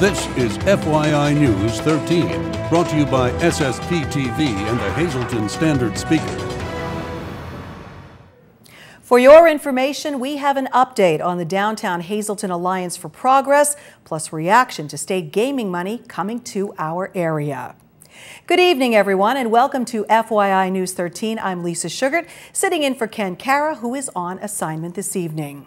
This is FYI News 13, brought to you by SSPTV and the Hazleton Standard Speaker. For your information, we have an update on the Downtown Hazleton Alliance for Progress, plus reaction to state gaming money coming to our area. Good evening, everyone, and welcome to FYI News 13. I'm Lisa Sugart, sitting in for Ken Cara, who is on assignment this evening.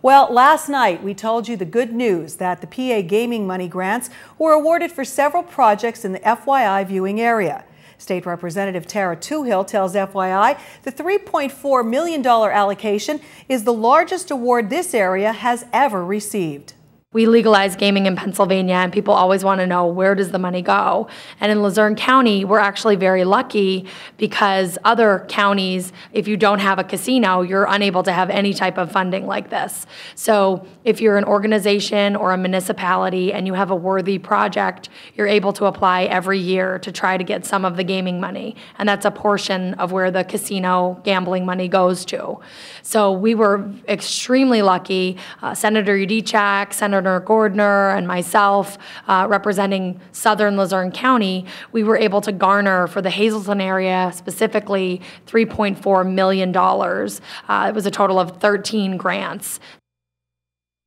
Well, last night we told you the good news that the PA gaming money grants were awarded for several projects in the FYI viewing area. State Representative Tara Toohill tells FYI the $3.4 million allocation is the largest award this area has ever received. We legalized gaming in Pennsylvania, and people always want to know, where does the money go? And in Luzerne County, we're actually very lucky because other counties, if you don't have a casino, you're unable to have any type of funding like this. So if you're an organization or a municipality and you have a worthy project, you're able to apply every year to try to get some of the gaming money. And that's a portion of where the casino gambling money goes to. So we were extremely lucky. Senator Udechak, Senator Gordner, and myself, representing Southern Luzerne County, we were able to garner for the Hazleton area specifically $3.4 million. It was a total of 13 grants.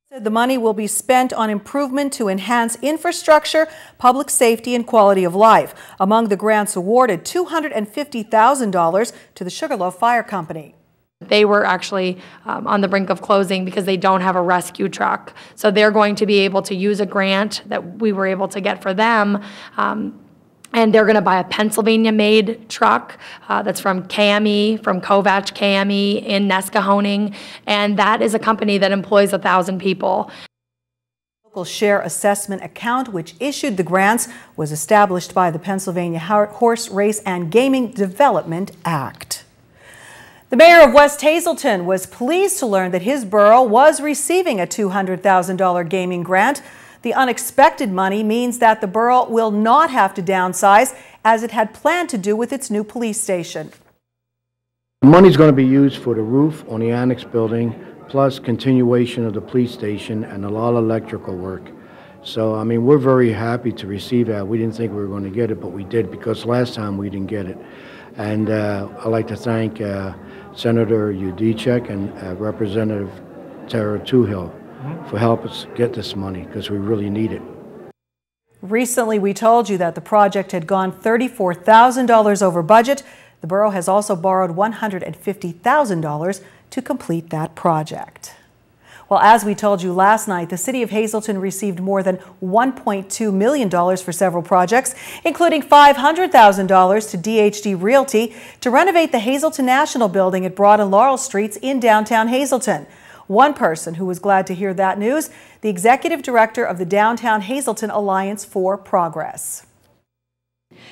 The money will be spent on improvement to enhance infrastructure, public safety, and quality of life. Among the grants awarded, $250,000 to the Sugarloaf Fire Company. They were actually on the brink of closing because they don't have a rescue truck. So they're going to be able to use a grant that we were able to get for them. And they're going to buy a Pennsylvania-made truck that's from KME, from Kovach KME in Nescahoning. And that is a company that employs 1,000 people. Local share assessment account, which issued the grants, was established by the Pennsylvania Horse Race and Gaming Development Act. The mayor of West Hazleton was pleased to learn that his borough was receiving a $200,000 gaming grant. The unexpected money means that the borough will not have to downsize, as it had planned to do with its new police station. The money's going to be used for the roof on the annex building, plus continuation of the police station and a lot of electrical work. So, I mean, we're very happy to receive that. We didn't think we were going to get it, but we did, because last time we didn't get it. And I'd like to thank Senator Udechak and Representative Tara Toohill for helping us get this money, because we really need it. Recently, we told you that the project had gone $34,000 over budget. The borough has also borrowed $150,000 to complete that project. Well, as we told you last night, the city of Hazleton received more than $1.2 million for several projects, including $500,000 to DHD Realty to renovate the Hazleton National Building at Broad and Laurel Streets in downtown Hazleton. One person who was glad to hear that news, the executive director of the Downtown Hazleton Alliance for Progress.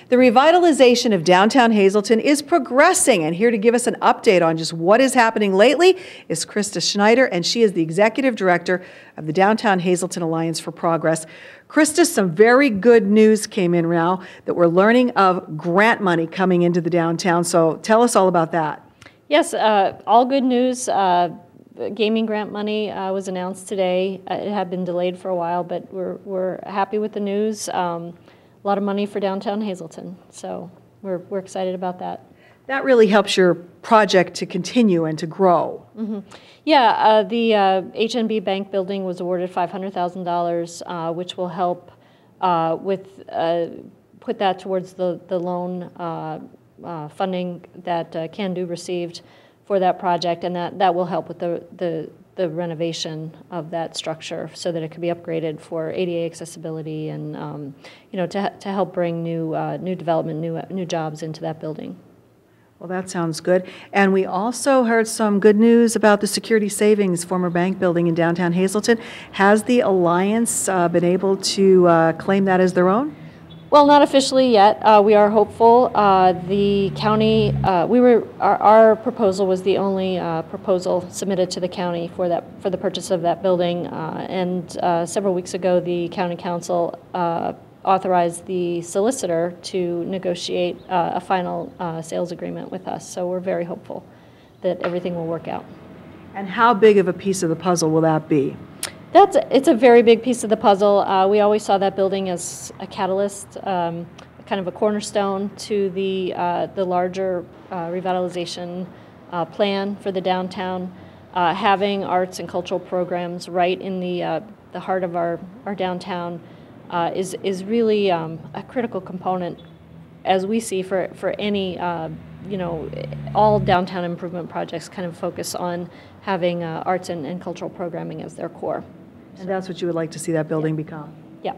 The revitalization of downtown Hazleton is progressing, and here to give us an update on just what is happening lately is Krista Schneider, and she is the executive director of the Downtown Hazleton Alliance for Progress. Krista, some very good news came in now that we're learning of grant money coming into the downtown, so tell us all about that. Yes, all good news. Gaming grant money was announced today. It had been delayed for a while, but we're happy with the news. A lot of money for downtown Hazleton, so we're excited about that. That really helps your project to continue and to grow. Mm-hmm. Yeah, the HNB Bank building was awarded $500,000, which will help with put that towards the loan funding that Can Do received for that project, and that will help with the renovation of that structure so that it could be upgraded for ADA accessibility and you know, to help bring new development, new jobs into that building. Well, that sounds good. And we also heard some good news about the Security Savings former bank building in downtown Hazleton. Has the Alliance been able to claim that as their own? Well, not officially yet. We are hopeful. The county, our proposal was the only proposal submitted to the county for the purchase of that building. And several weeks ago, the county council authorized the solicitor to negotiate a final sales agreement with us. So we're very hopeful that everything will work out. And how big of a piece of the puzzle will that be? It's a very big piece of the puzzle. We always saw that building as a catalyst, kind of a cornerstone to the larger revitalization plan for the downtown. Having arts and cultural programs right in the heart of our downtown is really a critical component, as we see, for any, all downtown improvement projects kind of focus on having arts and cultural programming as their core. And that's what you would like to see that building become? Yeah.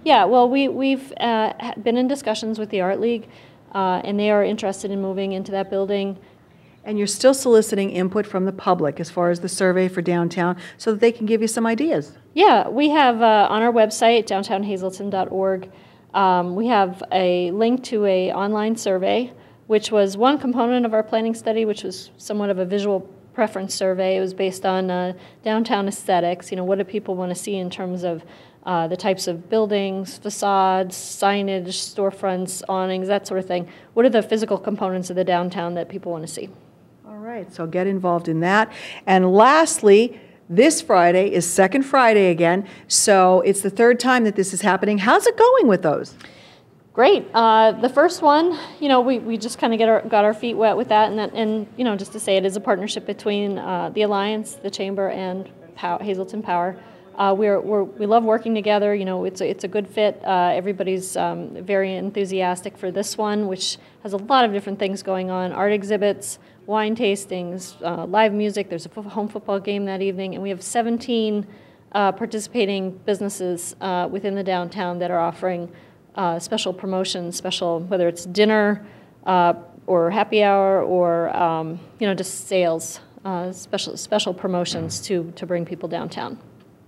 Yeah, well, we've been in discussions with the Art League, and they are interested in moving into that building. And you're still soliciting input from the public as far as the survey for downtown so that they can give you some ideas? Yeah, we have on our website, downtownhazelton.org, we have a link to an online survey, which was one component of our planning study, which was somewhat of a visual preference survey. It was based on downtown aesthetics. What do people want to see in terms of the types of buildings, facades, signage, storefronts, awnings, that sort of thing. What are the physical components of the downtown that people want to see? All right, so get involved in that. And lastly, this Friday is Second Friday again, so it's the third time that this is happening. How's it going with those? Great. The first one, we just kind of got our feet wet with that, and just to say, it is a partnership between the Alliance, the Chamber, and Hazelton Power. We love working together. It's a good fit. Everybody's very enthusiastic for this one, which has a lot of different things going on: art exhibits, wine tastings, live music. There's a home football game that evening, and we have 17 participating businesses within the downtown that are offering special promotions, whether it's dinner or happy hour or just sales, special promotions to bring people downtown.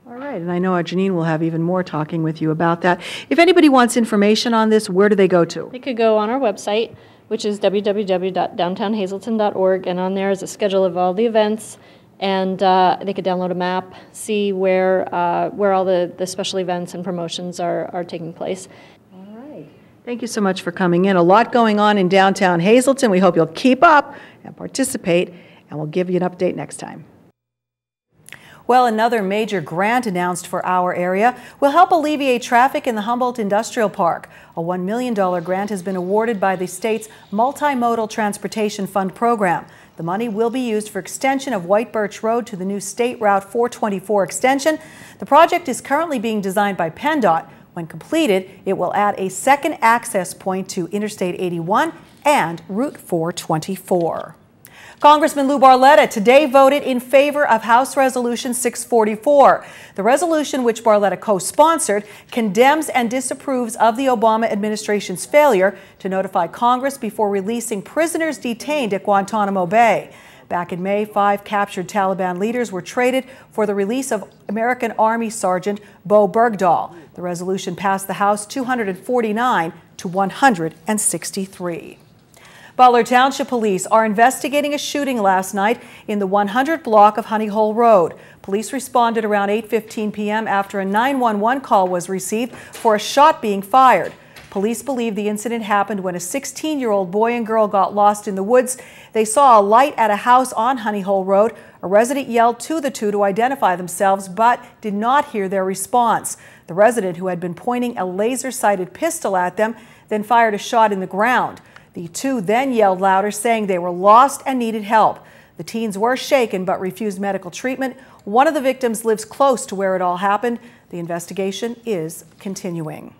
All right, and I know Janine will have even more talking with you about that. If anybody wants information on this, where do they go to? They could go on our website, which is www.downtownhazelton.org, and on there is a schedule of all the events, and they could download a map, see where all the special events and promotions are taking place. Thank you so much for coming in. A lot going on in downtown Hazelton. We hope you'll keep up and participate, and we'll give you an update next time. Well, another major grant announced for our area will help alleviate traffic in the Humboldt Industrial Park. A $1 million grant has been awarded by the state's Multimodal Transportation Fund program. The money will be used for extension of White Birch Road to the new State Route 424 extension. The project is currently being designed by PennDOT. When completed, it will add a second access point to Interstate 81 and Route 424. Congressman Lou Barletta today voted in favor of House Resolution 644. The resolution, which Barletta co-sponsored, condemns and disapproves of the Obama administration's failure to notify Congress before releasing prisoners detained at Guantanamo Bay. Back in May, 5 captured Taliban leaders were traded for the release of American Army Sergeant Bo Bergdahl. The resolution passed the House 249 to 163. Butler Township Police are investigating a shooting last night in the 100 block of Honey Hole Road. Police responded around 8:15 p.m. after a 911 call was received for a shot being fired. Police believe the incident happened when a 16-year-old boy and girl got lost in the woods. They saw a light at a house on Honey Hole Road. A resident yelled to the two to identify themselves, but did not hear their response. The resident, who had been pointing a laser-sighted pistol at them, then fired a shot in the ground. The two then yelled louder, saying they were lost and needed help. The teens were shaken but refused medical treatment. One of the victims lives close to where it all happened. The investigation is continuing.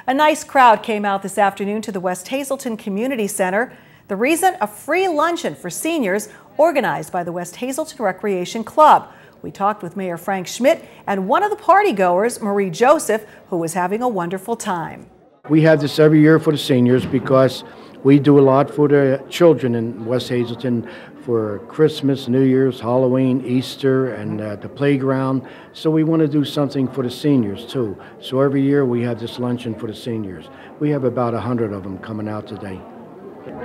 A nice crowd came out this afternoon to the West Hazelton Community Center. The reason? A free luncheon for seniors organized by the West Hazelton Recreation Club. We talked with Mayor Frank Schmidt and one of the partygoers, Marie Joseph, who was having a wonderful time. We have this every year for the seniors because we do a lot for the children in West Hazelton for Christmas, New Year's, Halloween, Easter, and the playground. So we want to do something for the seniors too. So every year we have this luncheon for the seniors. We have about 100 of them coming out today.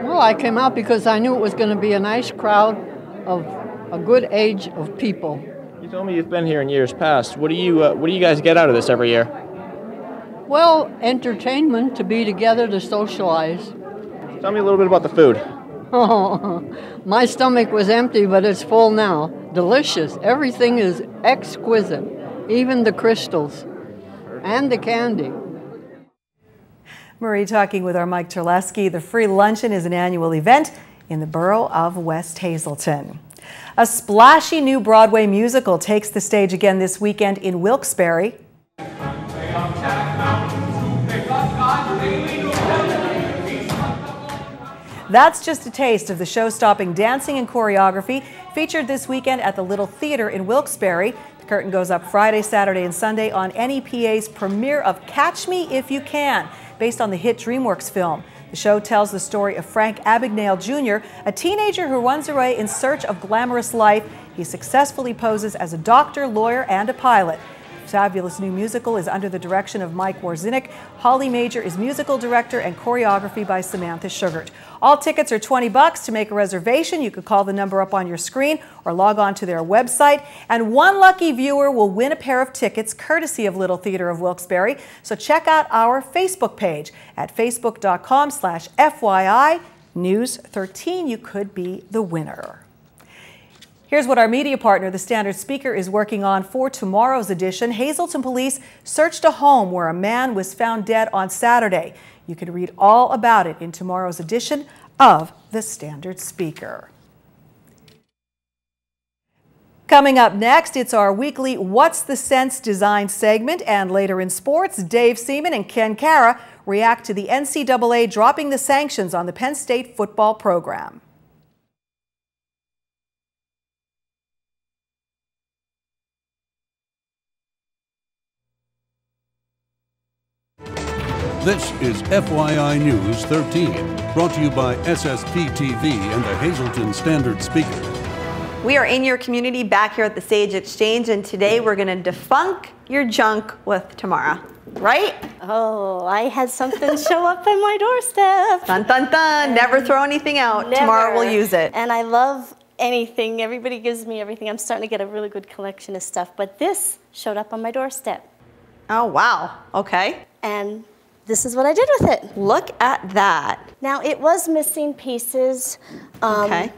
Well, I came out because I knew it was going to be a nice crowd of a good age of people. You told me you've been here in years past. What do you guys get out of this every year? Well, entertainment, to be together, to socialize. Tell me a little bit about the food. Oh, my stomach was empty, but it's full now. Delicious. Everything is exquisite. even the crystals and the candy. Marie talking with our Mike Terlesky. The free luncheon is an annual event in the borough of West Hazelton. A splashy new Broadway musical takes the stage again this weekend in Wilkes-Barre. That's just a taste of the show-stopping dancing and choreography featured this weekend at the Little Theater in Wilkes-Barre. The curtain goes up Friday, Saturday, and Sunday on NEPA's premiere of Catch Me If You Can, based on the hit DreamWorks film. The show tells the story of Frank Abagnale Jr., a teenager who runs away in search of glamorous life. He successfully poses as a doctor, lawyer, and a pilot. The fabulous new musical is under the direction of Mike Warzinik. Holly Major is musical director and choreography by Samantha Sugart. All tickets are $20. To make a reservation, you could call the number up on your screen or log on to their website. And one lucky viewer will win a pair of tickets courtesy of Little Theater of Wilkes-Barre. So check out our Facebook page at facebook.com/FYI News 13. You could be the winner. Here's what our media partner, the Standard Speaker, is working on for tomorrow's edition. Hazelton police searched a home where a man was found dead on Saturday. You can read all about it in tomorrow's edition of the Standard Speaker. Coming up next, it's our weekly What's the Sense design segment, and later in sports, Dave Seaman and Ken Cara react to the NCAA dropping the sanctions on the Penn State football program. This is FYI News 13, brought to you by SSPTV and the Hazelton Standard Speaker. We are in your community back here at the Sage Exchange, and today we're going to defunk your junk with Tamara, right? Oh, I had something show up on my doorstep. Dun, dun, dun. Never throw anything out. Never. Tamara will use it. And I love anything. Everybody gives me everything. I'm starting to get a really good collection of stuff. But this showed up on my doorstep. Oh, wow. Okay. And this is what I did with it. Look at that. Now, it was missing pieces. Okay.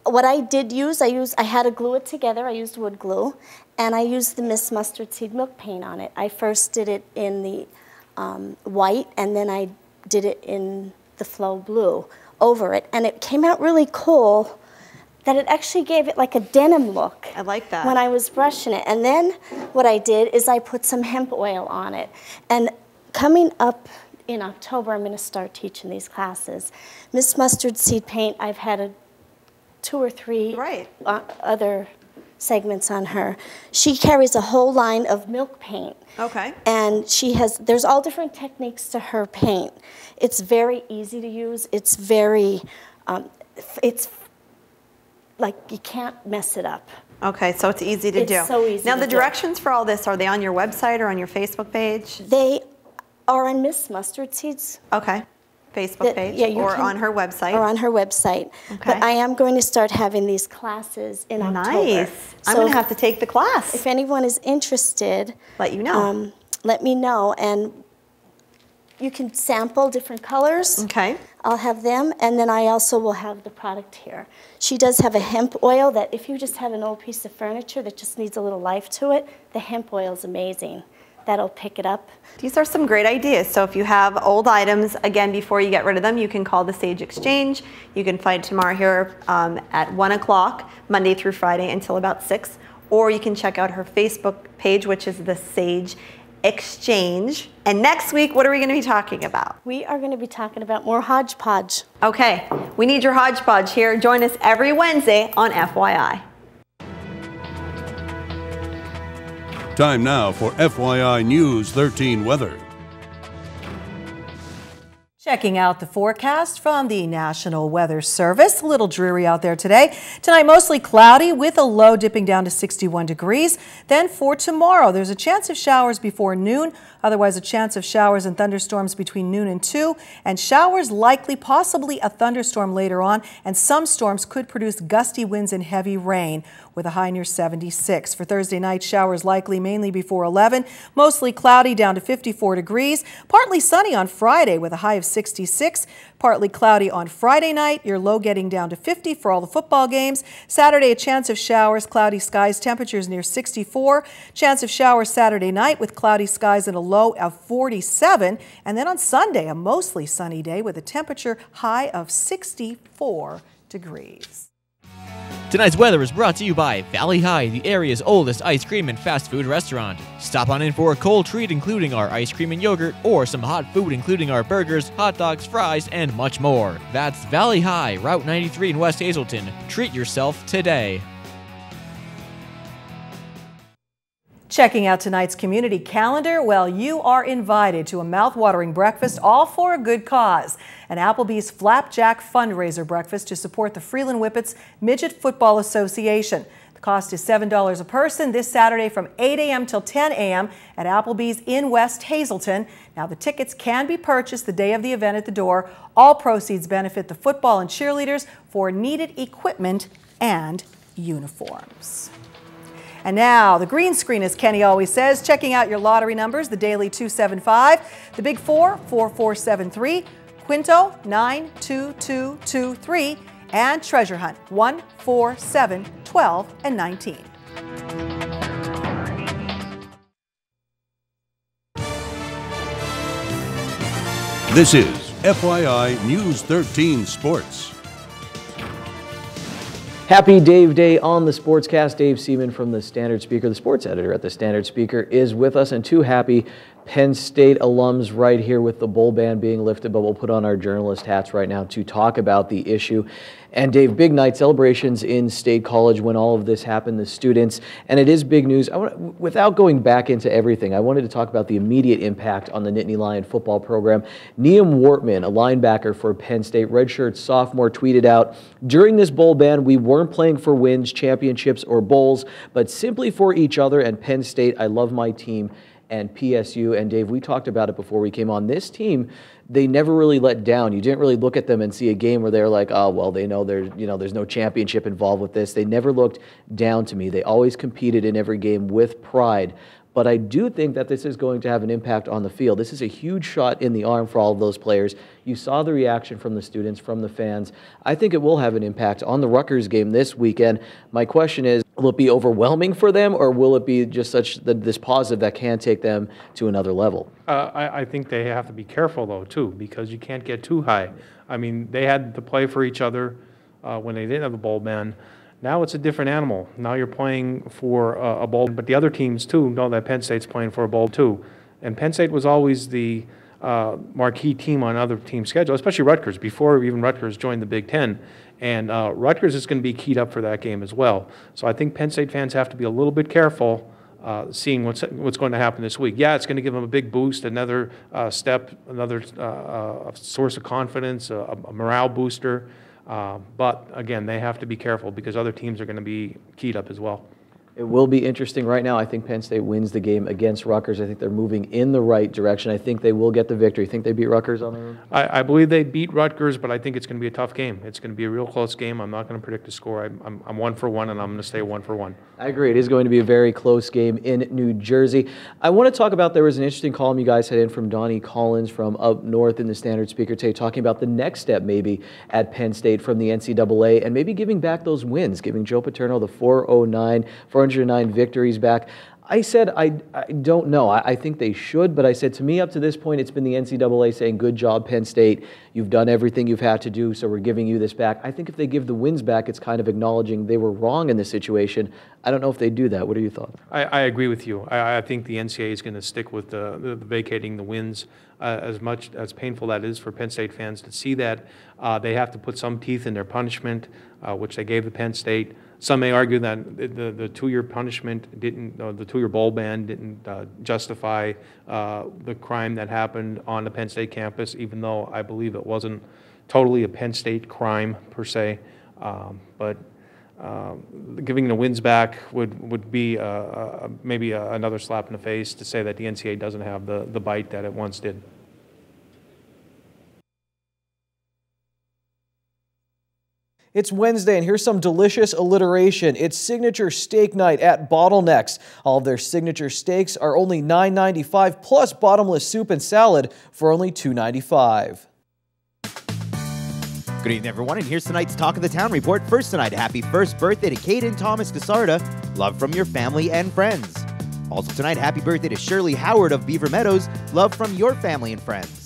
What I did use, I had to glue it together. I used wood glue, and I used the Miss Mustard Seed Milk paint on it. I first did it in the white, and then I did it in the Flow Blue over it, and it came out really cool that it actually gave it like a denim look. I like that. When I was brushing it. And then what I did is I put some hemp oil on it. And coming up in October, I'm going to start teaching these classes. Miss Mustard Seed Paint, I've had 2 or 3 other segments on her. She carries a whole line of milk paint. Okay. And there's all different techniques to her paint. It's very easy to use. It's very, it's like you can't mess it up. Okay, so it's easy to do. It's so easy Now, to the do. directions for all this, are they on your website or on your Facebook page? They are on Miss Mustard Seeds. Okay. Facebook page, or on her website. Or on her website. Okay. But I am going to start having these classes in October. Nice. I'm going to have to take the class. If anyone is interested, let you know. Let me know, and you can sample different colors. Okay. I'll have them, and then I also will have the product here. She does have a hemp oil that if you just have an old piece of furniture that just needs a little life to it, the hemp oil is amazing. That'll pick it up. These are some great ideas. So if you have old items, again, before you get rid of them, you can call the Sage Exchange. You can find Tamara here at 1 o'clock, Monday through Friday until about 6. Or you can check out her Facebook page, which is the Sage Exchange. And next week, what are we going to be talking about? We are going to be talking about more hodgepodge. Okay, we need your hodgepodge here. Join us every Wednesday on FYI. Time now for FYI News 13 weather. Checking out the forecast from the National Weather Service. A little dreary out there today. Tonight, mostly cloudy with a low dipping down to 61 degrees. Then for tomorrow, there's a chance of showers before noon. Otherwise, a chance of showers and thunderstorms between noon and 2. And showers likely, possibly a thunderstorm later on. And some storms could produce gusty winds and heavy rain. with a high near 76. For Thursday night, showers likely mainly before 11. Mostly cloudy down to 54 degrees. Partly sunny on Friday with a high of 66. Partly cloudy on Friday night. Your low getting down to 50 for all the football games. Saturday, a chance of showers, cloudy skies, temperatures near 64. Chance of showers Saturday night with cloudy skies and a low of 47. And then on Sunday, a mostly sunny day with a temperature high of 64 degrees. Tonight's weather is brought to you by Valley High, the area's oldest ice cream and fast food restaurant. Stop on in for a cold treat including our ice cream and yogurt, or some hot food including our burgers, hot dogs, fries, and much more. That's Valley High, Route 93 in West Hazelton. Treat yourself today. Checking out tonight's community calendar, well, you are invited to a mouth-watering breakfast, all for a good cause. An Applebee's Flapjack fundraiser breakfast to support the Freeland Whippets Midget Football Association. The cost is $7 a person this Saturday from 8 a.m. till 10 a.m. at Applebee's in West Hazelton. Now, the tickets can be purchased the day of the event at the door. All proceeds benefit the football and cheerleaders for needed equipment and uniforms. And now, the green screen, as Kenny always says, checking out your lottery numbers, the Daily 275, the Big Four, 4473, Quinto, 92223, and Treasure Hunt, 1, 4, 7, 12, and 19. This is FYI News 13 Sports. Happy Dave Day on the Sportscast. Dave Seaman from the Standard Speaker, the sports editor at the Standard Speaker, is with us, and two happy Penn State alums right here with the bowl ban being lifted, but we'll put on our journalist hats right now to talk about the issue. And Dave, big night celebrations in State College when all of this happened, the students, and it is big news. Without going back into everything, I wanted to talk about the immediate impact on the Nittany Lion football program. Neum Wortman, a linebacker for Penn State, redshirt sophomore, tweeted out, "During this bowl ban, we weren't playing for wins, championships, or bowls, but simply for each other and Penn State. I love my team and PSU." And Dave, we talked about it before we came on. This team, they never really let down. You didn't really look at them and see a game where they're like, oh, well, they know there's no championship involved with this. They never looked down to me. They always competed in every game with pride. But I do think that this is going to have an impact on the field. This is a huge shot in the arm for all of those players. You saw the reaction from the students, from the fans. I think it will have an impact on the Rutgers game this weekend. My question is, will it be overwhelming for them, or will it be just this positive that can take them to another level? I think they have to be careful, though, too, because you can't get too high. I mean, they had to play for each other when they didn't have a bowl ban. Now it's a different animal. Now you're playing for a bowl, but the other teams, too, know that Penn State's playing for a bowl, too. And Penn State was always the marquee team on other teams' schedule, especially Rutgers, before even Rutgers joined the Big Ten. And Rutgers is going to be keyed up for that game as well. So I think Penn State fans have to be a little bit careful seeing what's going to happen this week. Yeah, it's going to give them a big boost, another step, another source of confidence, a morale booster. But again, they have to be careful because other teams are going to be keyed up as well. It will be interesting. Right now, I think Penn State wins the game against Rutgers. I think they're moving in the right direction. I think they will get the victory. Think they beat Rutgers on their own? I believe they beat Rutgers, but I think it's going to be a tough game. It's going to be a real close game. I'm not going to predict a score. I'm 1 for 1, and I'm going to stay 1 for 1. I agree. It is going to be a very close game in New Jersey. I want to talk about, there was an interesting column you guys had in from Donnie Collins from up north in the Standard Speaker today, talking about the next step maybe at Penn State from the NCAA and maybe giving back those wins, giving Joe Paterno the 409 victories back. I said, I don't know. I think they should, but I said, to me, up to this point, it's been the NCAA saying, good job, Penn State. You've done everything you've had to do, so we're giving you this back. I think if they give the wins back, it's kind of acknowledging they were wrong in this situation. I don't know if they do that. What are your thoughts? I agree with you. I think the NCAA is going to stick with the vacating the wins. As much as painful that is for Penn State fans to see that, they have to put some teeth in their punishment, which they gave to Penn State. Some may argue that the 2-year punishment didn't, the 2-year bowl ban didn't justify the crime that happened on the Penn State campus, even though I believe it wasn't totally a Penn State crime per se. But giving the wins back would be maybe another slap in the face to say that the NCAA doesn't have the bite that it once did. It's Wednesday, and here's some delicious alliteration. It's signature steak night at Bottlenecks. All of their signature steaks are only $9.95 plus bottomless soup and salad for only $2.95. Good evening, everyone, and here's tonight's Talk of the Town report. First tonight, happy first birthday to Caden Thomas Casarda. Love from your family and friends. Also tonight, happy birthday to Shirley Howard of Beaver Meadows. Love from your family and friends.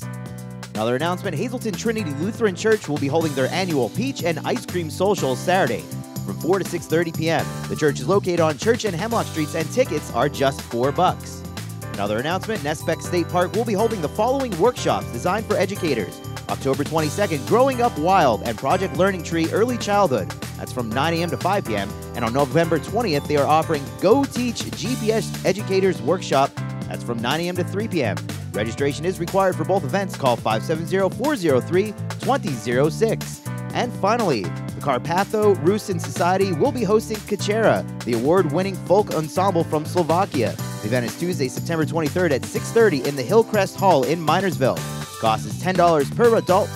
Another announcement, Hazelton Trinity Lutheran Church will be holding their annual Peach and Ice Cream Social Saturday from 4 to 6:30 p.m. The church is located on Church and Hemlock Streets, and tickets are just $4. Another announcement, Nespec State Park will be holding the following workshops designed for educators. October 22nd, Growing Up Wild and Project Learning Tree Early Childhood. That's from 9 a.m. to 5 p.m. And on November 20th, they are offering Go Teach GPS Educators Workshop. That's from 9 a.m. to 3 p.m. Registration is required for both events. Call 570-403-2006. And finally, the Carpatho Rusin Society will be hosting Kachera, the award-winning folk ensemble from Slovakia. The event is Tuesday, September 23rd at 6:30 in the Hillcrest Hall in Minersville. Cost is $10 per adult,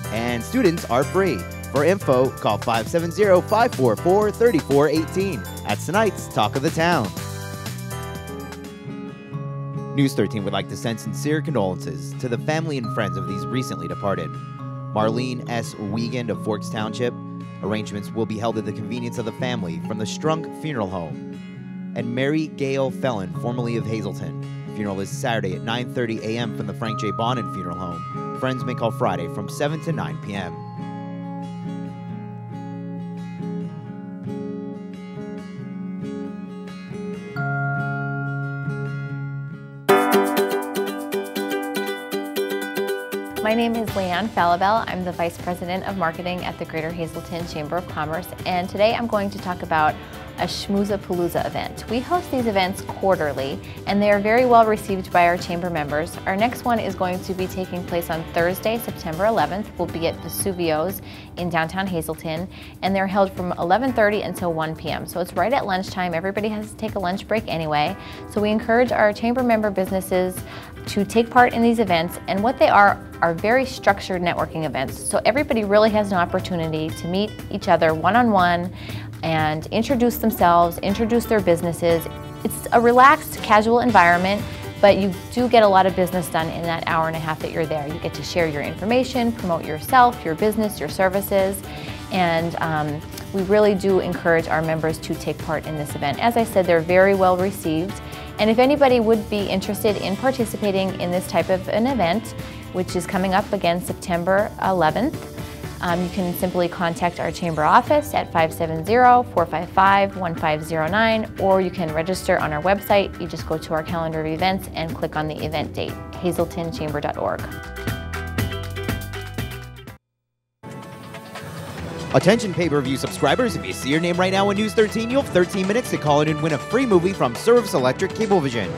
and students are free. For info, call 570-544-3418. That's tonight's Talk of the Town. News 13 would like to send sincere condolences to the family and friends of these recently departed. Marlene S. Wiegand of Forks Township. Arrangements will be held at the convenience of the family from the Strunk Funeral Home. And Mary Gail Fellon, formerly of Hazelton. Funeral is Saturday at 9:30 a.m. from the Frank J. Bonin Funeral Home. Friends may call Friday from 7 to 9 p.m. My name is Leanne Falabelle. I'm the Vice President of Marketing at the Greater Hazelton Chamber of Commerce, and today I'm going to talk about a Schmoozapalooza event. We host these events quarterly, and they are very well received by our chamber members. Our next one is going to be taking place on Thursday, September 11th. We'll be at Vesuvio's in downtown Hazelton, and they're held from 11:30 until 1 p.m. So it's right at lunchtime. Everybody has to take a lunch break anyway. So we encourage our chamber member businesses to take part in these events, and what they are very structured networking events. So everybody really has an opportunity to meet each other one-on-one and introduce themselves, introduce their businesses. It's a relaxed, casual environment, but you do get a lot of business done in that hour and a half that you're there. You get to share your information, promote yourself, your business, your services, and we really do encourage our members to take part in this event. As I said, they're very well received, and if anybody would be interested in participating in this type of an event, which is coming up again September 11th, you can simply contact our chamber office at 570-455-1509, or you can register on our website. You just go to our calendar of events and click on the event date, hazeltonchamber.org. Attention pay-per-view subscribers, if you see your name right now on News 13, you'll have 13 minutes to call in and win a free movie from Service Electric Cablevision.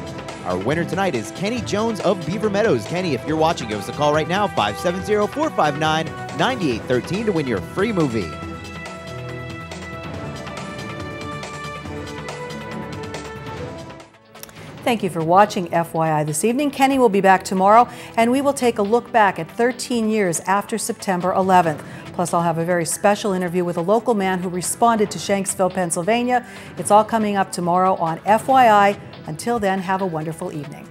Our winner tonight is Kenny Jones of Beaver Meadows. Kenny, if you're watching, give us a call right now, 570-459-9813 to win your free movie. Thank you for watching FYI this evening. Kenny will be back tomorrow, and we will take a look back at 13 years after September 11th. Plus, I'll have a very special interview with a local man who responded to Shanksville, Pennsylvania. It's all coming up tomorrow on FYI. Until then, have a wonderful evening.